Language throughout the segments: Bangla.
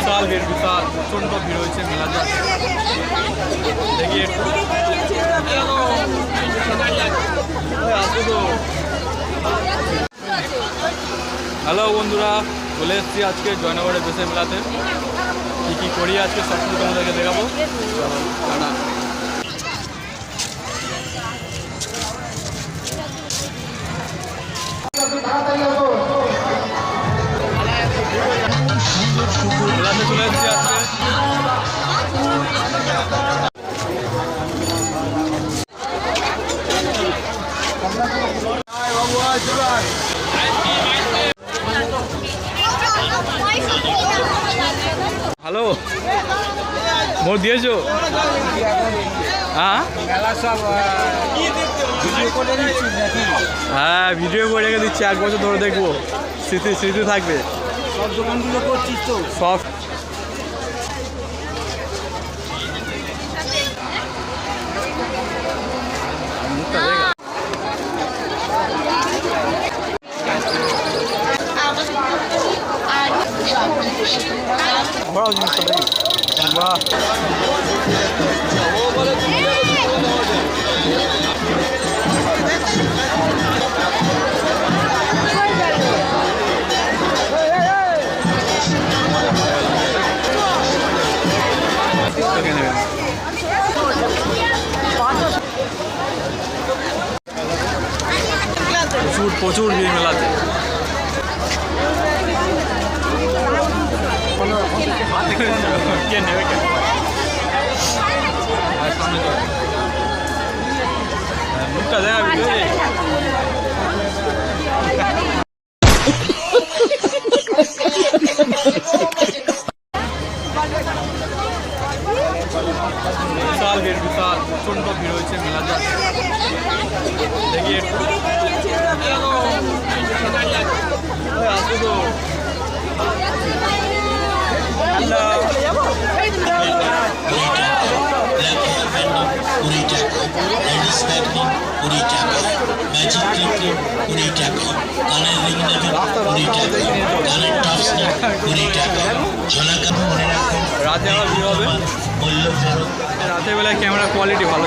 বিশাল ভিড়, বিশাল প্রচণ্ড ভিড় হয়েছে মেলাতে। দেখি একটু হ্যালো বন্ধুরা, চলে এসেছি আজকে জয়নগরের বেশে মেলাতে। কী কী করি আজকে সব কিছু তোমাদেরকে দেখাবো। মেলাতে চলে এসেছি আজকে। হ্যালো, মোট দিয়েছো? হ্যাঁ হ্যাঁ, ভিডিও করে রেখে দিচ্ছি, 1 বছর ধরে দেখবো, স্মৃতি স্মৃতি থাকবে। সব দোকানগুলো করছিস তো? সব বড় জিনিসটা দেখি। বাহ, প্রচুর প্রচুর ভিড় মেলাতে। কে নেবে কে? মুখটা দেখা ভিডিও। বিশাল ভিড়, বিশাল প্রচণ্ড ভিড় হয়েছে মেলাতে। দেখি একটু আসো তো। রাতে আবার ভিড় হবে। রাতের বেলায় ক্যামেরা কোয়ালিটি ভালো।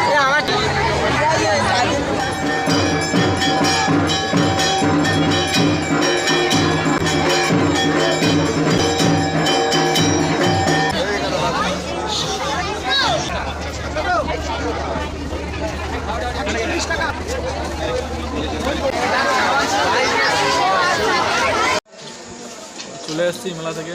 চলে এসেছি মেলা থেকে।